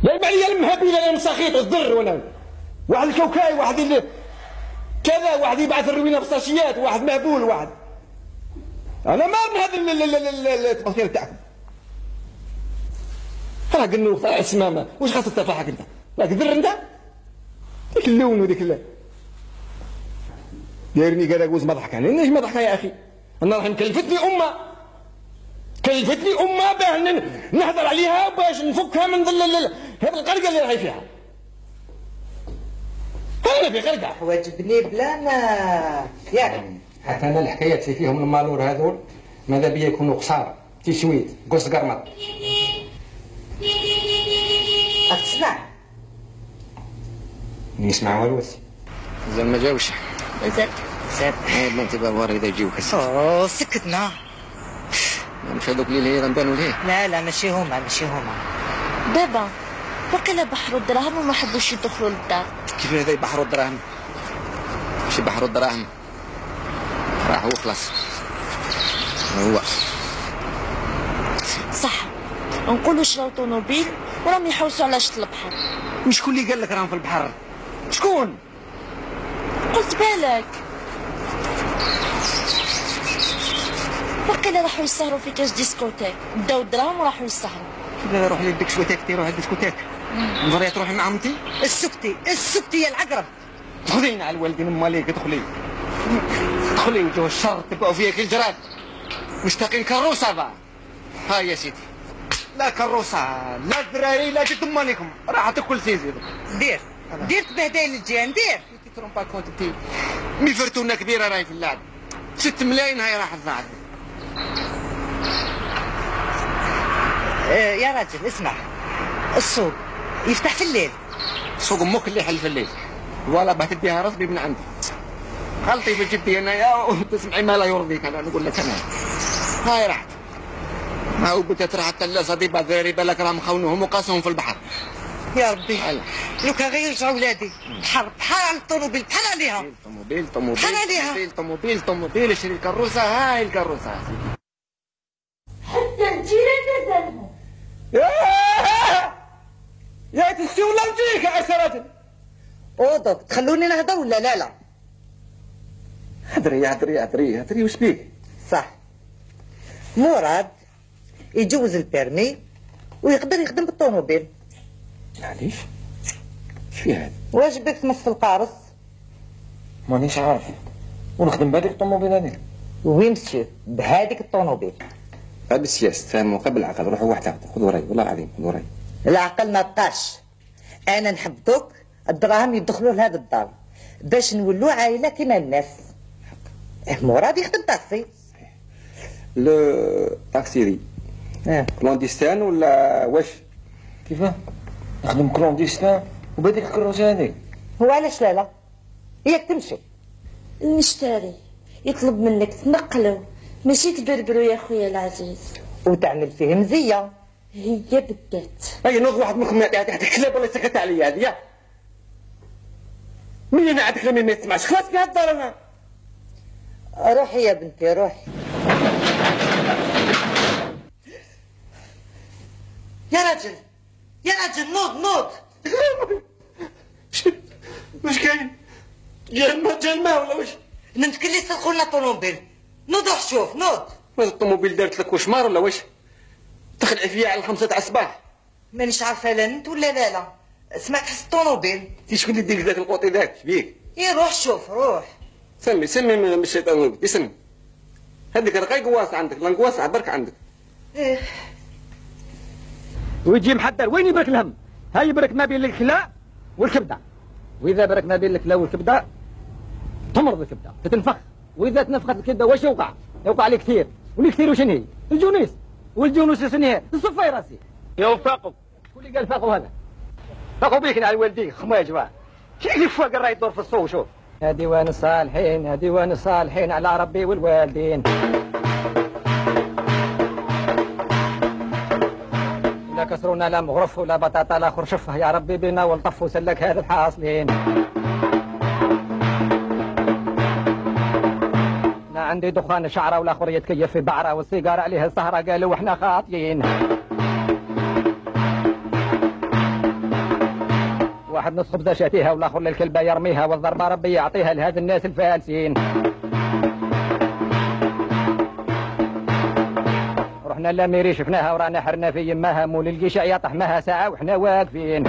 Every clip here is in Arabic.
جايب عليا المهبل انا مسخيط والضر وانا واحد الكوكاي واحد كذا واحد يبعث الروينه بساشيات واحد مهبول واحد. انا ما من هذا التفاصيل تاعكم. راه قلنا طلع السمامه واش خاصك تفرحك انت؟ راك ذر انت؟ ديك اللون وديك دايرني كراكوز ما ضحك علينا. ليش ما ضحك يا اخي؟ انا راح كلفتني امه باه نهضر عليها باش نفكها من هذا القرقه اللي راهي فيها. انا في قرقه واجبني بلا ما ياك. حتى انا الحكايات اللي فيهم المالور هذول ماذا بيا يكونوا قصار تيشويت قص قرمط. راك تسمع؟ نسمع والو زين ما جاوش. مازال سات ما انت باور اذا يجيوك. اوه سكتنا. مش هذوك اللي غنبانوا ليه؟ لا ماشي هما بابا وكلا بحروا الدراهم وما حبوش يدخلوا للدار. كيف هذا يبحروا الدراهم؟ مش يبحروا الدراهم راحوا وخلاص. هو صح نقولوا شراو طوموبيل وراهم يحوسوا على شط البحر. وشكون اللي قال لك راهم في البحر؟ شكون؟ قلت بالك وكلا راحوا يسهروا في كاش ديسكوتيك داو الدراهم وراحوا يسهروا. كيف روح للديسكوتيك تروح للديسكوتيك نظريه تروحي معاهم انت؟ السكتي يا العقرب. تخذينا على الوالدين مالك ادخلي وجوه الشر تبقوا فيها كالجراد مشتاقين كروسه بقى. ها يا سيدي لا كروسه لا دراري لا جد مالكم راح تاكل سيزي. دير تبهدل الجيران دير. تروم با كونت تي مي فرتونه كبيره راهي في اللعب 6 ملايين هاي راح تضاعف. يا راجل اسمع السوق يفتح في الليل. سوق امك اللي يحل في الليل ولا باه تديها رصبي من عندي. غلطي في جدي انايا وتسمعي ما لا يرضيك. انا نقول لك انا هاي راحت ما هو قلت راح الثلاثه دي بعد بالك راهم خونوهم وقاسوهم في البحر. يا ربي لو كان غير يرجعوا ولادي بحال على الطوموبيل بحال عليها. طوموبيل اشري الكروسه. هاي الكروسه حتى الجيران نزلهم. يا تستوي ولا نجيك يا اسرة. اوضك تخلوني نهضر ولا لا؟ هدري وش بيك؟ صح مراد يجوز البيرمي ويقدر يخدم بالطوموبيل. معليش اش في هذا؟ واجبك تمس القارص. مانيش عارف ونخدم بهذيك الطوموبيل هذيك. وين مشيت بهذيك الطوموبيل؟ هذا السياسة فهم قبل العقل. روحوا واحد خذ وراي والله العظيم خذ وراي. العقل ما بقاش. انا نحبطوك الدراهم يدخلوا لهذا الدار باش نولوا عائله كيما الناس. مراد يخدم طاكسي. لو طاكسيري كلونديستان ولا واش؟ كيفاه؟ نخدم كلونديستان وبهذيك الكروسه هذيك. هو علاش لا ياك تمشي المشتري يطلب منك تنقلو ماشي تبربرو يا خويا العزيز وتعمل فيه مزيه. هي بدات اي نوض واحد منكم يعطي الكلاب ولا سكت عليا هذه. مين انا عاد كلامي ما يسمعش خلاص في هالدار. انا روحي يا بنتي روحي. يا راجل نوض. واش كاين؟ جا الماء ولا واش؟ نمكن لي يسرقوا لنا طوموبيل. نوض روح شوف نوض. وين الطوموبيل دارت لك وشمار ولا واش؟ تخلعي فيا على 5 تاع الصباح. مانيش عارفه لا نت ولا لا. سمعت حس الطوموبيل. شكون اللي يدير ذاك القوطي ذاك؟ شبيك؟ روح شوف روح. سمي من الشيطان يسمي. هذيك رقاي قواصه عندك لا قواصه برك عندك. ويجي محضر وين يبرك الهم؟ هاي يبرك ما بين الكلا والكبده. واذا برك ما بين الكلا والكبده تمرض الكبده تتنفخ. واذا تنفخت الكبده واش يوقع؟ يوقع عليه كثير. والكثير وشن هي؟ الجونيس. والجونيس شنو هي؟ الصفاي راسي. يا فاقوا. شكون اللي قال فاقوا هذا؟ فاقوا بيك على والديك خماج واه. شنو اللي فوق الراي يدور في السوق شوف. يا ديوان الصالحين يا ديوان الصالحين على ربي والوالدين. لا كسرونا لا مغرف ولا بطاطا لا خرشف يا ربي بنا والطف وسلك هذا الحاصلين. لا عندي دخان شعره ولا خر يتكيف في بعره والسيجاره عليها السهره قالوا احنا خاطيين. واحد نص خبزه شاتيها والاخر للكلبه يرميها والضربه ربي يعطيها لهذا الناس الفالسين. رحنا لاميري شفناها ورانا حرنا في يماها مول القشع يطح معها ساعه وحنا واقفين.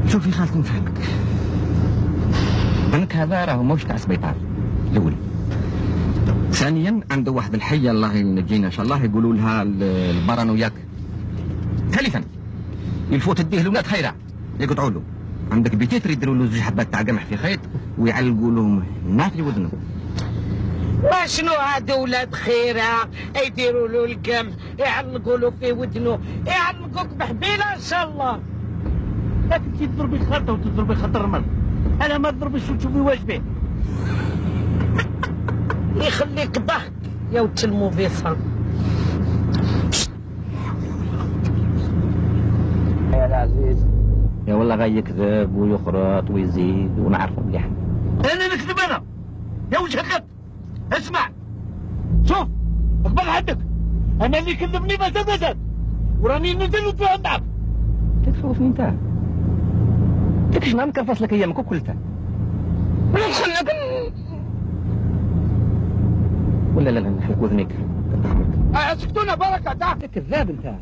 شوفي خالتي نفهمك، بنك هذا راهو موش تاع سبيطار الاول. ثانيا عنده واحد الحيه الله ينجينا ان شاء الله يقولوا لها البارانوياك. ثالثا يلفوت تديه لولاد خيرة يقطعوا له. عندك بيتيتر يديروا له زوج حبات تاع قمح في خيط ويعلقوا لهم هنا في ودنه. واشنو هادو ولاد خيرة يديروا له القمح يعلقوا له في ودنه، يعلقوك بحبيله ان شاء الله. لكن انت تضربي خرطه وتضربي خط الرمل، انا ما تضربيش وتشوفي واجبين. يخليك ضحك يا وتلمو فيصل. يا العزيز يا والله غاي يكذب ويخرط ويزيد ونعرفه مليح. انا نكذب انا يا وجه الغد. اسمع شوف اقبل عندك، انا اللي كذبني بزاد وراني نزل وتفاهم معك. تتخوفني انت؟ تكش ما مكرفص لك ايامك وكلتها. ولا لا نحرق وذنيك. سكتونا بركه تاع كذاب انت.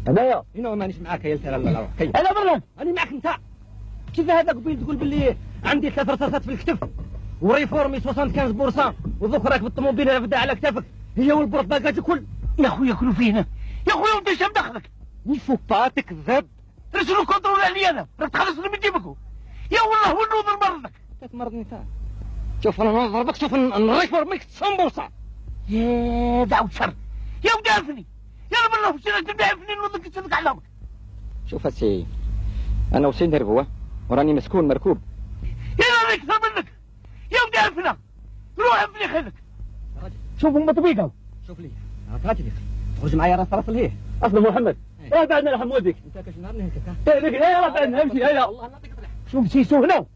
انايا هنا مانيش معاك يا ترى لا انا برا راني معاك انت. كيف هذا قبيل تقول باللي عندي 3 رصاصات في الكتف وريفورمي 75% وذوك راكب الطوموبيل رافدة على كتافك هي والبرطاقات الكل. يا خويا كلوا فينا يا خويا وانت ايش مدخلك؟ يفوق باتك كذاب. رسلوا كونترول علي انا راك تخلصني من جيبك يا والله ونوض مرضك. تمرضني انت. شوف انا نضربك، شوف نريفورميك 90%. يا دعوة شر يا ودي عرفني يا رب الله وشينا تبدا عرفني نوضك تشدك علامك. شوف هسي انا وسين دربوه وراني مسكون مركوب. يا راني اكثر منك يا ودي عرفنا روح ابني خيرك. شوف هم طبيقه. شوف لي راجل تخرج معايا راس طرف لهيه اصلا محمد. ايه بعدنا لحم ودك انت كاش نهار نهلكك. ايه لك يا رب نمشي يا الله نعطيك الصحه. شوف سيسو هنا.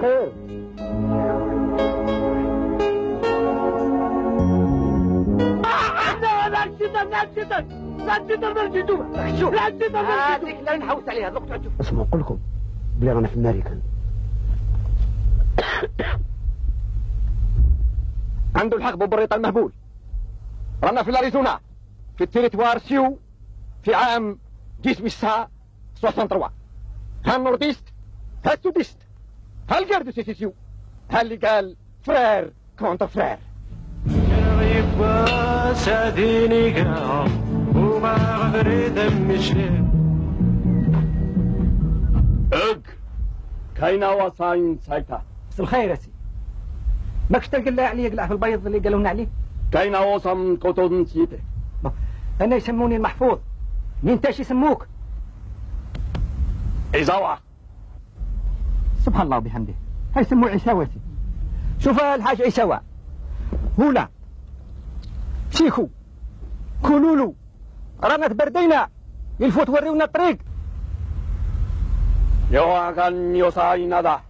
خير. هذيك لا نحوس عليها الوقت تعجب. اسمعوا نقول لكم بلي رانا في امريكان. عنده الحق ببريطة المهبول. رانا في الاريزونا في التريتوار سيو في عام 1863. ها النورديست ها السوديست ها الجاردو سيسيسيو ها اللي قال فرير كونتر فرير. كاينه وصاين سايتا. بس الخير يا سي ماكش تلقى الله عليه يقلع في البيض اللي قالوا لنا عليه. كاينه وصم كوتون سيته. انا يسموني المحفوظ. مين تاش يسموك؟ عزاوة. سبحان الله وبحمده هاي يسموه عيساوة. شوف الحاج عيسى هنا شيخو كولولو رانا تبردينا يلفوت وريونا الطريق 여하간 요사이나다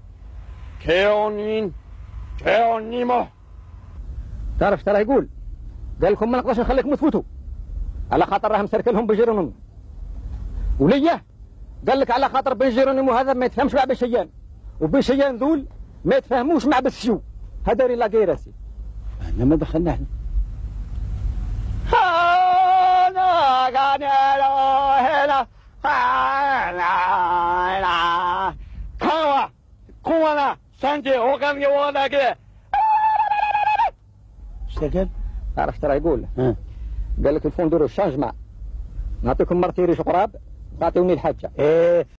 개원인 개원님어. تعرف ترى يقول قال لكم ما نقدرش نخليكم تفوتوا على خاطر راهم سركلهم بجيرونهم وليه قال لك على خاطر بن جيرونيمو هذا ما يتفهمش مع بن شيان وبن شيان ذول ما يتفهموش مع بسيو هذا ري لاكيراسي احنا ما دخلنا احنا 강화 공원아 산지 오감기 원하게. ايش قال؟ تعرف ترى يقول قال لك الفندور الشانجما نعطيكم مرتين ريش قراب تعطيوني الحاجه